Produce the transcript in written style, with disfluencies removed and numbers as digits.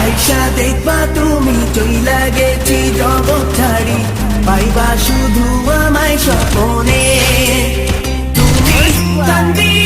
আইসা দেখবা তুমি চইলা গেছি জগৎ ছাড়ি, পাইবা শুধু আমায় স্বপনে। তুমি কান্দি